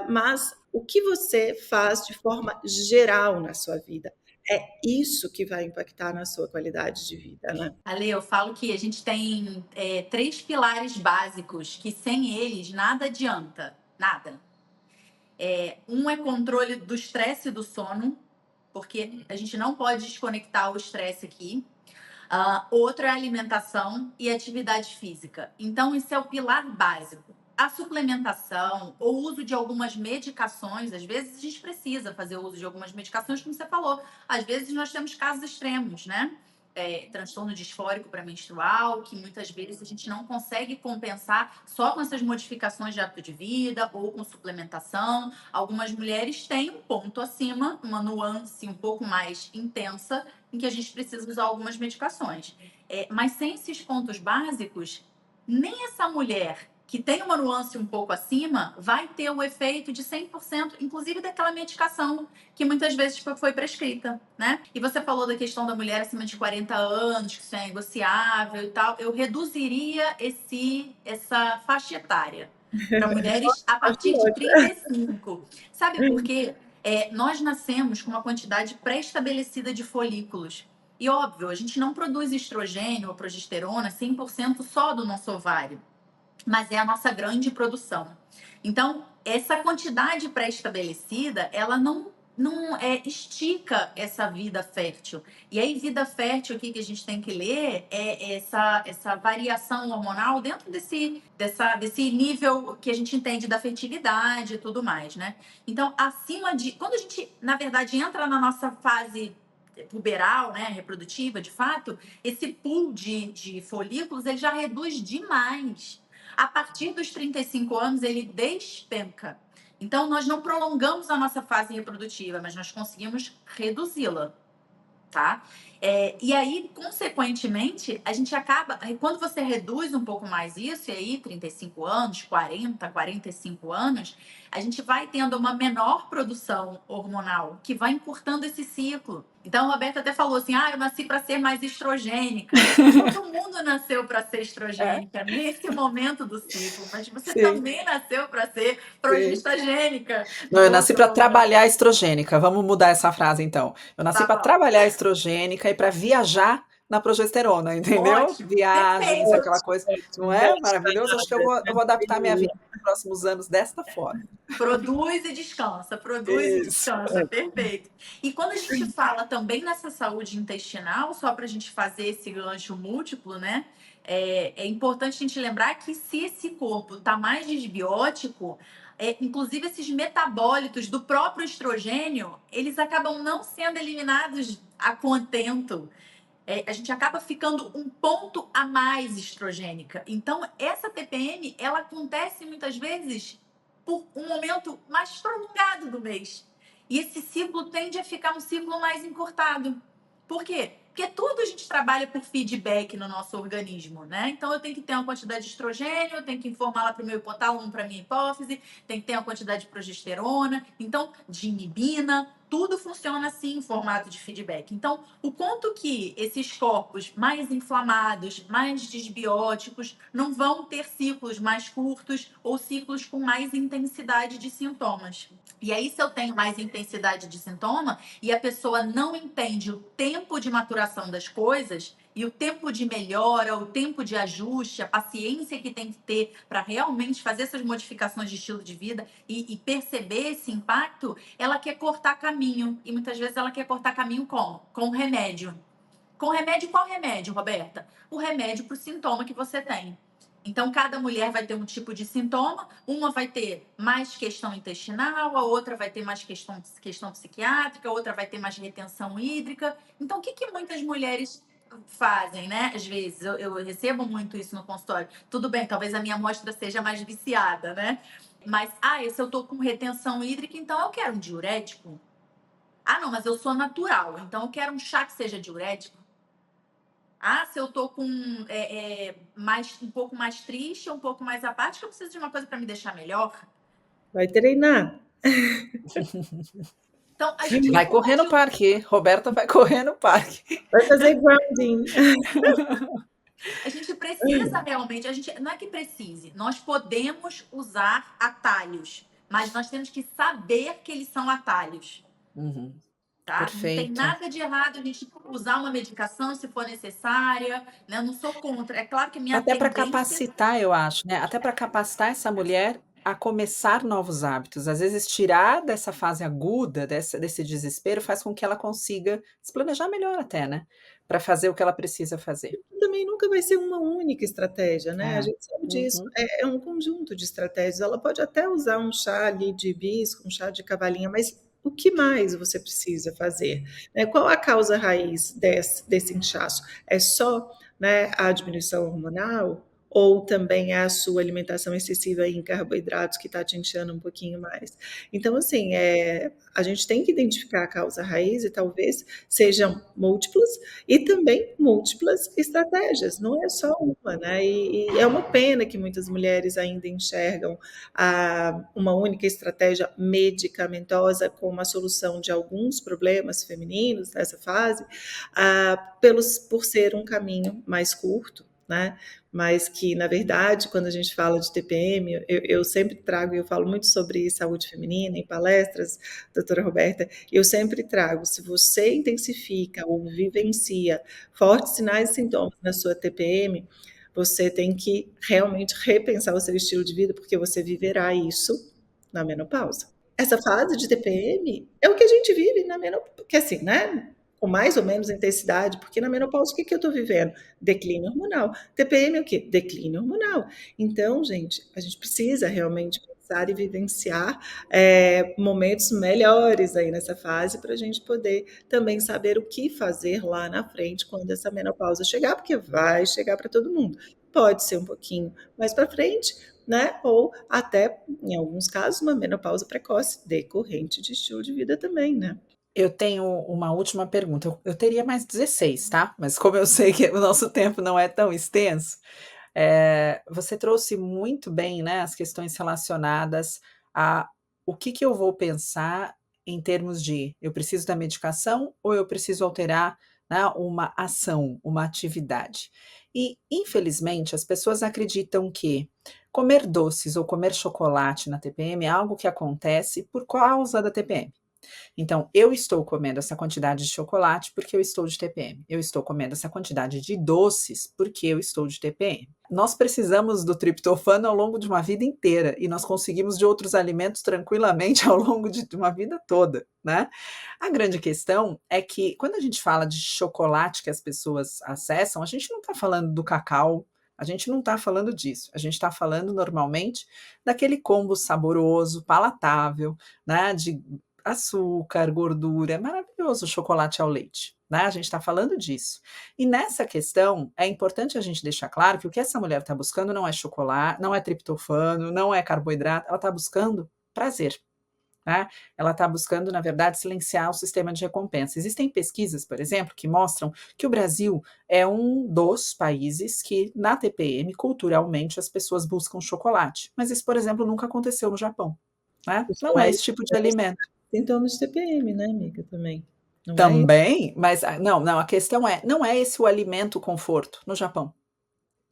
Mas o que você faz de forma geral na sua vida? É isso que vai impactar na sua qualidade de vida, né? Ale, eu falo que a gente tem 3 pilares básicos que sem eles nada adianta, nada. Um é controle do estresse e do sono, porque a gente não pode desconectar o estresse aqui. Outro é alimentação e atividade física. Então, esse é o pilar básico. A suplementação ou uso de algumas medicações, às vezes a gente precisa fazer uso de algumas medicações, como você falou. Às vezes nós temos casos extremos, né? Transtorno disfórico pré-menstrual, que muitas vezes a gente não consegue compensar só com essas modificações de hábito de vida ou com suplementação. Algumas mulheres têm um ponto acima, uma nuance um pouco mais intensa, em que a gente precisa usar algumas medicações. Mas sem esses pontos básicos, nem essa mulher que tem uma nuance um pouco acima vai ter o efeito de 100%, inclusive daquela medicação que muitas vezes foi prescrita, né? E você falou da questão da mulher acima de 40 anos, que isso é negociável e tal. Eu reduziria essa faixa etária para mulheres a partir de 35. Sabe por quê? Nós nascemos com uma quantidade pré-estabelecida de folículos. E óbvio, a gente não produz estrogênio ou progesterona 100% só do nosso ovário, mas é a nossa grande produção. Então, essa quantidade pré-estabelecida, ela não estica essa vida fértil. E aí, vida fértil aqui que a gente tem que ler é essa variação hormonal dentro desse nível que a gente entende da fertilidade e tudo mais, né? Então, quando a gente, na verdade, entra na nossa fase puberal, né, reprodutiva, de fato, esse pool de folículos, ele já reduz demais. A partir dos 35 anos, ele despenca. Então, nós não prolongamos a nossa fase reprodutiva, mas nós conseguimos reduzi-la, tá? E aí, consequentemente, a gente acaba... Quando você reduz um pouco mais isso, e aí 35 anos, 40, 45 anos, a gente vai tendo uma menor produção hormonal, que vai encurtando esse ciclo. Então, a Roberta até falou assim, eu nasci para ser mais estrogênica. Todo mundo nasceu para ser estrogênica nesse momento do ciclo, mas você também nasceu para ser progestagênica. Não, eu nasci para trabalhar estrogênica. Vamos mudar essa frase, então. Eu nasci para trabalhar estrogênica e para viajar na progesterona, entendeu? Ótimo, Viagens, perfeito. aquela coisa. Não é maravilhoso? Acho que eu vou adaptar minha vida nos próximos anos desta forma. Produz e descansa, e descansa, perfeito. E quando a gente fala também nessa saúde intestinal, só para a gente fazer esse gancho múltiplo, né? É importante a gente lembrar que se esse corpo está mais desbiótico, inclusive esses metabólitos do próprio estrogênio, eles acabam não sendo eliminados a contento. A gente acaba ficando um ponto a mais estrogênica. Então, essa TPM, ela acontece muitas vezes por um momento mais prolongado do mês. E esse ciclo tende a ficar um ciclo mais encurtado. Por quê? Porque tudo a gente trabalha por feedback no nosso organismo, né? Então, eu tenho que ter uma quantidade de estrogênio, eu tenho que informar lá para o meu hipotálamo, para a minha hipófise, tem que ter uma quantidade de progesterona, então, de inibina, tudo funciona assim em formato de feedback. Então, o quanto que esses corpos mais inflamados, mais desbióticos, não vão ter ciclos mais curtos ou ciclos com mais intensidade de sintomas. E aí, se eu tenho mais intensidade de sintoma e a pessoa não entende o tempo de maturação das coisas e o tempo de melhora, o tempo de ajuste, a paciência que tem que ter para realmente fazer essas modificações de estilo de vida e perceber esse impacto, ela quer cortar caminho. E muitas vezes ela quer cortar caminho como? Com remédio. Com remédio, qual remédio, Roberta? O remédio para o sintoma que você tem. Então, cada mulher vai ter um tipo de sintoma, uma vai ter mais questão intestinal, a outra vai ter mais questão psiquiátrica, a outra vai ter mais retenção hídrica. Então, o que muitas mulheres fazem, né? Às vezes, eu recebo muito isso no consultório. Tudo bem, talvez a minha amostra seja mais viciada, né? Mas, se eu tô com retenção hídrica, então eu quero um diurético. Não, mas eu sou natural, então eu quero um chá que seja diurético. Se eu tô com um pouco mais triste, um pouco mais apática, eu preciso de uma coisa para me deixar melhor. Vai treinar. Então, a gente Vai correr no parque. Roberta vai correr no parque. Vai fazer grounding. A gente precisa realmente, não é que precise, nós podemos usar atalhos, mas nós temos que saber que eles são atalhos. Tá? Perfeito. Não tem nada de errado a gente usar uma medicação se for necessária, né? Eu não sou contra. É claro que minha Até para tendência... capacitar, eu acho, né? Até para capacitar essa mulher a começar novos hábitos. Às vezes, tirar dessa fase aguda, desse desespero, faz com que ela consiga se planejar melhor até, né? Para fazer o que ela precisa fazer. Também nunca vai ser uma única estratégia, né? A gente sabe disso. Uhum. É um conjunto de estratégias. Ela pode até usar um chá ali de hibisco, um chá de cavalinha, mas o que mais você precisa fazer? Né? Qual a causa raiz desse inchaço? É só, né, a diminuição hormonal? Ou também é a sua alimentação excessiva em carboidratos que está te inchando um pouquinho mais? Então, assim, a gente tem que identificar a causa raiz e talvez sejam múltiplas e também múltiplas estratégias, não é só uma, né? E é uma pena que muitas mulheres ainda enxergam uma única estratégia medicamentosa como a solução de alguns problemas femininos nessa fase, por ser um caminho mais curto, né? Mas que, na verdade, quando a gente fala de TPM, eu sempre trago, e eu falo muito sobre saúde feminina em palestras, doutora Roberta, eu sempre trago, se você intensifica ou vivencia fortes sinais e sintomas na sua TPM, você tem que realmente repensar o seu estilo de vida, porque você viverá isso na menopausa. Essa fase de TPM é o que a gente vive na menopausa, porque assim, né? Com mais ou menos intensidade, porque na menopausa o que eu estou vivendo? Declínio hormonal. TPM é o quê? Declínio hormonal. Então, gente, a gente precisa realmente pensar e vivenciar momentos melhores aí nessa fase para a gente poder também saber o que fazer lá na frente quando essa menopausa chegar, porque vai chegar para todo mundo. Pode ser um pouquinho mais para frente, né? Ou até, em alguns casos, uma menopausa precoce decorrente de estilo de vida também, né? Eu tenho uma última pergunta. Eu teria mais 16, tá? Mas como eu sei que o nosso tempo não é tão extenso, você trouxe muito bem, né, as questões relacionadas a o que eu vou pensar em termos de eu preciso da medicação ou eu preciso alterar, né, uma ação, uma atividade. E, infelizmente, as pessoas acreditam que comer doces ou comer chocolate na TPM é algo que acontece por causa da TPM. Então, eu estou comendo essa quantidade de chocolate porque eu estou de TPM. Eu estou comendo essa quantidade de doces porque eu estou de TPM. Nós precisamos do triptofano ao longo de uma vida inteira e nós conseguimos de outros alimentos tranquilamente ao longo de uma vida toda, né? A grande questão é que quando a gente fala de chocolate que as pessoas acessam, a gente não está falando do cacau, a gente não está falando disso. A gente está falando normalmente daquele combo saboroso, palatável, né? De açúcar, gordura, é maravilhoso o chocolate ao leite, né? A gente está falando disso. E nessa questão, é importante a gente deixar claro que o que essa mulher está buscando não é chocolate, não é triptofano, não é carboidrato, ela está buscando prazer. Né? Ela está buscando, na verdade, silenciar o sistema de recompensa. Existem pesquisas, por exemplo, que mostram que o Brasil é um dos países que, na TPM, culturalmente, as pessoas buscam chocolate. Mas isso, por exemplo, nunca aconteceu no Japão. Né? Não é esse tipo de alimento. Sintomas de TPM, né, amiga, também. Não é esse? Também, mas não, a questão é, não é esse o alimento conforto no Japão,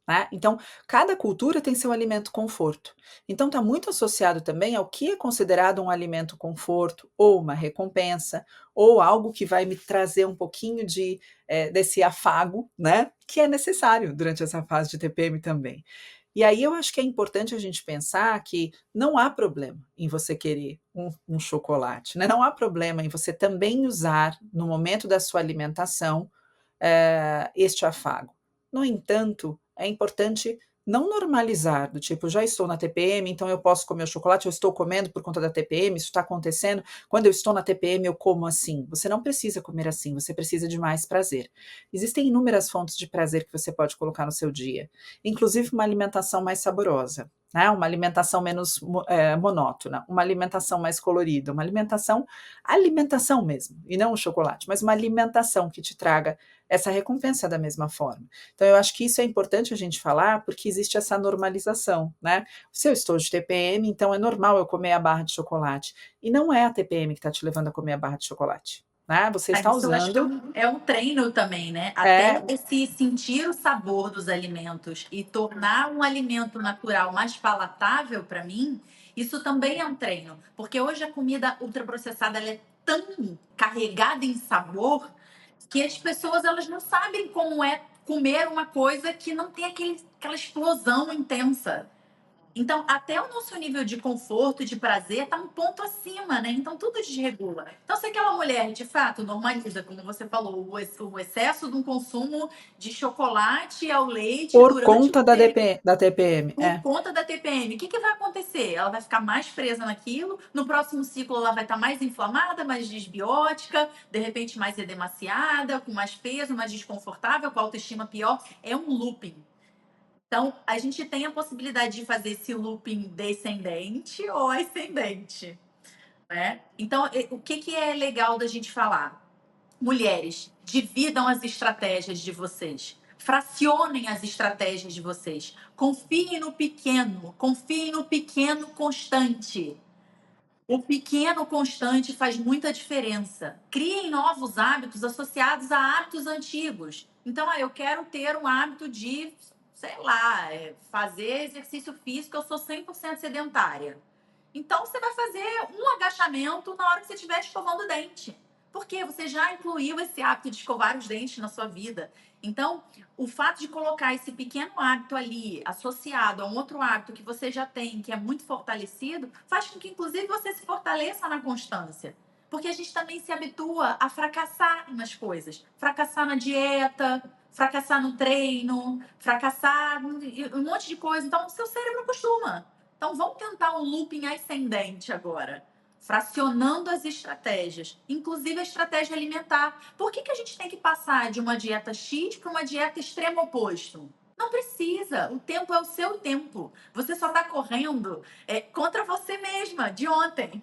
né. Então, cada cultura tem seu alimento conforto. Então está muito associado também ao que é considerado um alimento conforto, ou uma recompensa, ou algo que vai me trazer um pouquinho desse afago, né, que é necessário durante essa fase de TPM também. E aí eu acho que é importante a gente pensar que não há problema em você querer um chocolate, né, não há problema em você também usar, no momento da sua alimentação, este afago. No entanto, é importante não normalizar, do tipo, já estou na TPM, então eu posso comer o chocolate, eu estou comendo por conta da TPM, isso está acontecendo. Quando eu estou na TPM, eu como assim. Você não precisa comer assim, você precisa de mais prazer. Existem inúmeras fontes de prazer que você pode colocar no seu dia, inclusive uma alimentação mais saborosa, né? Uma alimentação menos monótona, uma alimentação mais colorida, uma alimentação mesmo, e não o chocolate, mas uma alimentação que te traga essa recompensa da mesma forma. Então, eu acho que isso é importante a gente falar, porque existe essa normalização, né? Se eu estou de TPM, então é normal eu comer a barra de chocolate. E não é a TPM que está te levando a comer a barra de chocolate, né? Você Mas está isso eu acho que é usando. um treino também, né? Até É, esse sentir o sabor dos alimentos e tornar um alimento natural mais palatável para mim, isso também é um treino. Porque hoje a comida ultraprocessada ela é tão carregada em sabor que as pessoas elas não sabem como é comer uma coisa que não tem aquela explosão intensa. Então, até o nosso nível de conforto e de prazer está um ponto acima, né? Então, tudo desregula. Então, se aquela mulher, de fato, normaliza, como você falou, o excesso de um consumo de chocolate ao leite por durante o conta período da TPM. por conta da TPM, o que vai acontecer? Ela vai ficar mais presa naquilo, no próximo ciclo ela vai estar mais inflamada, mais disbiótica, de repente mais edemaciada, com mais peso, mais desconfortável, com a autoestima pior. É um looping. Então, a gente tem a possibilidade de fazer esse looping descendente ou ascendente, né? Então, o que é legal da gente falar? Mulheres, dividam as estratégias de vocês. Fracionem as estratégias de vocês. Confiem no pequeno constante. O pequeno constante faz muita diferença. Criem novos hábitos associados a hábitos antigos. Então, eu quero ter um hábito de, sei lá, fazer exercício físico, eu sou 100% sedentária. Então, você vai fazer um agachamento na hora que você estiver escovando o dente. Porque você já incluiu esse hábito de escovar os dentes na sua vida. Então, o fato de colocar esse pequeno hábito ali, associado a um outro hábito que você já tem, que é muito fortalecido, faz com que, inclusive, você se fortaleça na constância. Porque a gente também se habitua a fracassar nas coisas. Fracassar na dieta, fracassar no treino, fracassar em um monte de coisa. Então, o seu cérebro acostuma. Então, vamos tentar um looping ascendente agora, fracionando as estratégias, inclusive a estratégia alimentar. Por que a gente tem que passar de uma dieta X para uma dieta extremo oposto? Não precisa, o tempo é o seu tempo. Você só está correndo contra você mesma, de ontem.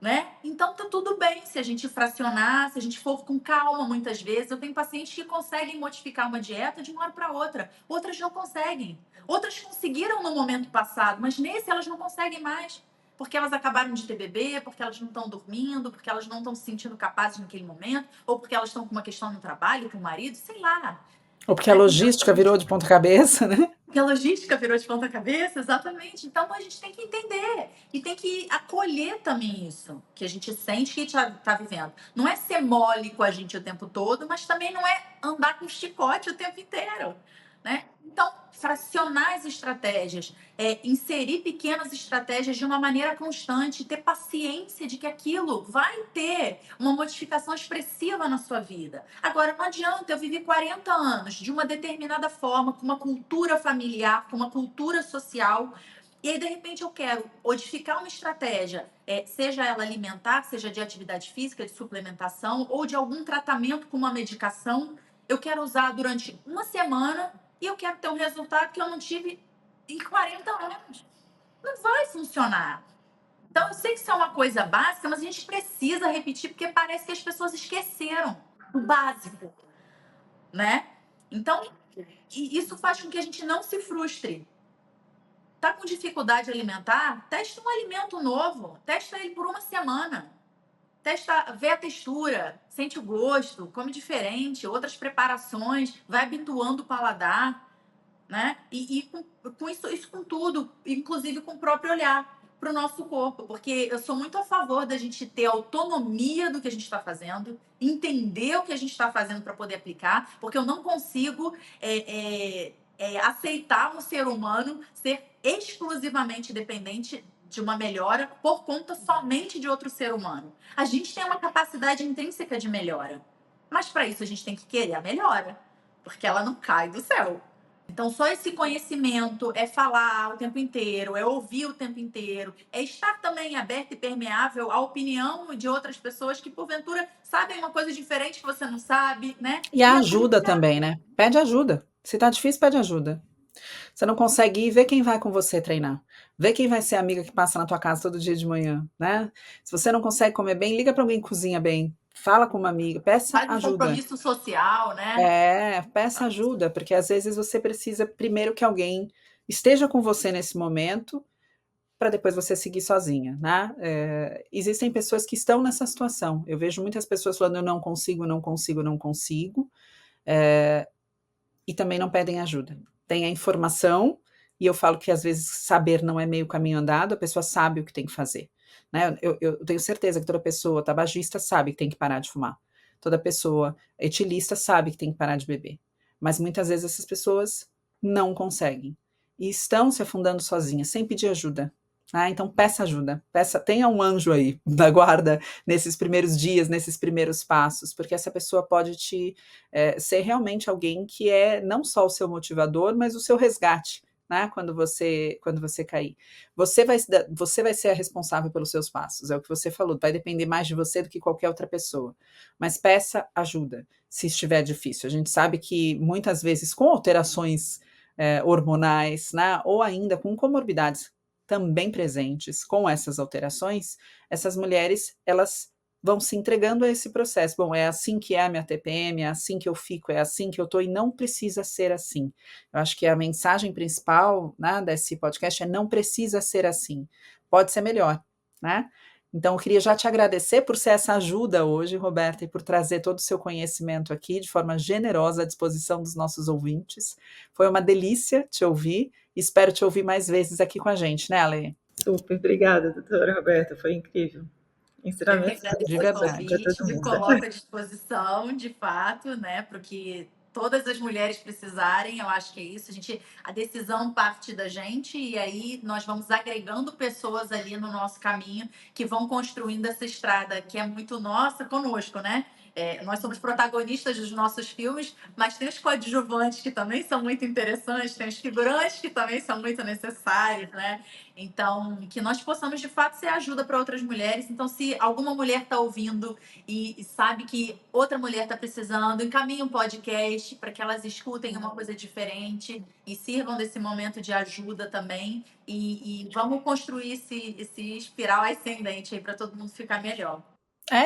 Né? Então tá tudo bem se a gente fracionar, se a gente for com calma muitas vezes. Eu tenho pacientes que conseguem modificar uma dieta de uma hora para outra, outras não conseguem. Outras conseguiram no momento passado, mas nesse elas não conseguem mais. Porque elas acabaram de ter bebê, porque elas não estão dormindo, porque elas não estão se sentindo capazes naquele momento, ou porque elas estão com uma questão no trabalho, com o marido, sei lá. Ou porque a Né? logística virou de ponta cabeça, né? Porque a logística virou de ponta cabeça, exatamente. Então a gente tem que entender e tem que acolher também isso que a gente sente que está vivendo. Não é ser mole com a gente o tempo todo, mas também não é andar com chicote o tempo inteiro, né? Então, fracionar as estratégias, inserir pequenas estratégias de uma maneira constante, ter paciência de que aquilo vai ter uma modificação expressiva na sua vida. Agora, não adianta eu viver 40 anos de uma determinada forma, com uma cultura familiar, com uma cultura social, e aí, de repente, eu quero modificar uma estratégia, seja ela alimentar, seja de atividade física, de suplementação, ou de algum tratamento com uma medicação, eu quero usar durante uma semana e eu quero ter um resultado que eu não tive em 40 anos. Não vai funcionar. Então, eu sei que isso é uma coisa básica, mas a gente precisa repetir, porque parece que as pessoas esqueceram o básico, né? Então, isso faz com que a gente não se frustre. Tá com dificuldade alimentar? Testa um alimento novo. Testa ele por uma semana. Testa, vê a textura, sente o gosto, come diferente, outras preparações, vai habituando o paladar, né? E com isso com tudo, inclusive com o próprio olhar para o nosso corpo, porque eu sou muito a favor da gente ter autonomia do que a gente está fazendo, entender o que a gente está fazendo para poder aplicar, porque eu não consigo aceitar um ser humano ser exclusivamente dependente de uma melhora por conta somente de outro ser humano. A gente tem uma capacidade intrínseca de melhora, mas para isso a gente tem que querer a melhora, porque ela não cai do céu. Então, só esse conhecimento, é falar o tempo inteiro, é ouvir o tempo inteiro, é estar também aberto e permeável à opinião de outras pessoas que, porventura, sabem uma coisa diferente que você não sabe, né? E a ajuda também, né? Pede ajuda. Se tá difícil, pede ajuda. Você não consegue ir, vê quem vai com você treinar. Vê quem vai ser a amiga que passa na tua casa todo dia de manhã, né? Se você não consegue comer bem, liga para alguém que cozinha bem. Fala com uma amiga, peça Faz um ajuda. compromisso social, né? Peça ajuda, porque às vezes você precisa primeiro que alguém esteja com você nesse momento, para depois você seguir sozinha, né? Existem pessoas que estão nessa situação. Eu vejo muitas pessoas falando, eu não consigo, não consigo, não consigo, e também não pedem ajuda. Tem a informação, e eu falo que às vezes saber não é meio caminho andado, a pessoa sabe o que tem que fazer. Né? Eu tenho certeza que toda pessoa tabagista sabe que tem que parar de fumar. Toda pessoa etilista sabe que tem que parar de beber. Mas muitas vezes essas pessoas não conseguem. E estão se afundando sozinhas, sem pedir ajuda. Então peça ajuda. Tenha um anjo aí da guarda nesses primeiros dias, nesses primeiros passos, porque essa pessoa pode ser realmente alguém que é não só o seu motivador, mas o seu resgate. Né, quando você cair. Você vai ser a responsável pelos seus passos, é o que você falou, vai depender mais de você do que qualquer outra pessoa. Mas peça ajuda, se estiver difícil. A gente sabe que muitas vezes com alterações hormonais, né, ou ainda com comorbidades também presentes com essas alterações, essas mulheres, elas vão se entregando a esse processo. Bom, é assim que é a minha TPM, é assim que eu fico, é assim que eu tô, e não precisa ser assim. Eu acho que a mensagem principal, né, desse podcast é não precisa ser assim. Pode ser melhor, né? Então, eu queria já te agradecer por ser essa ajuda hoje, Roberta, e por trazer todo o seu conhecimento aqui de forma generosa à disposição dos nossos ouvintes. Foi uma delícia te ouvir. Espero te ouvir mais vezes aqui com a gente, né, Ale? Super, obrigada, doutora Roberta, foi incrível. Ensinamento de verdade. Me coloco à disposição, de fato, né, para que todas as mulheres precisarem. Eu acho que é isso. A decisão parte da gente e aí nós vamos agregando pessoas ali no nosso caminho que vão construindo essa estrada que é muito nossa conosco, né? Nós somos protagonistas dos nossos filmes, mas tem os coadjuvantes que também são muito interessantes, tem os figurantes que também são muito necessários, né? Então, que nós possamos, de fato, ser ajuda para outras mulheres. Então, se alguma mulher está ouvindo e sabe que outra mulher está precisando, encaminhe um podcast para que elas escutem uma coisa diferente e sirvam desse momento de ajuda também. E vamos construir esse espiral ascendente aí para todo mundo ficar melhor.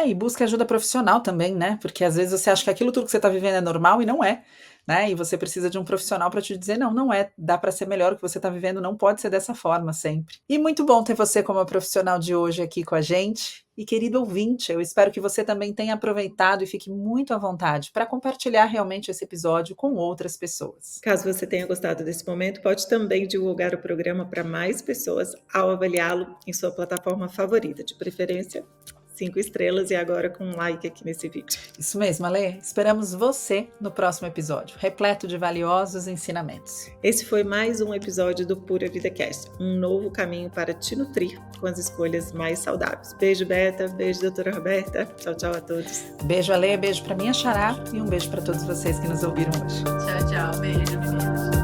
E busque ajuda profissional também, né? Porque às vezes você acha que aquilo tudo que você está vivendo é normal e não é, né? E você precisa de um profissional para te dizer, não é, dá para ser melhor, o que você está vivendo não pode ser dessa forma sempre. E muito bom ter você como a profissional de hoje aqui com a gente. E querido ouvinte, eu espero que você também tenha aproveitado e fique muito à vontade para compartilhar realmente esse episódio com outras pessoas. Caso você tenha gostado desse momento, pode também divulgar o programa para mais pessoas ao avaliá-lo em sua plataforma favorita, de preferência 5 estrelas e agora com um like aqui nesse vídeo. Isso mesmo, Ale. Esperamos você no próximo episódio, repleto de valiosos ensinamentos. Esse foi mais um episódio do Pura Vida Cast, um novo caminho para te nutrir com as escolhas mais saudáveis. Beijo, Beta. Beijo, doutora Roberta. Tchau, tchau a todos. Beijo, Ale. Beijo para minha xará e um beijo para todos vocês que nos ouviram hoje. Tchau, tchau. Beijo, meninas.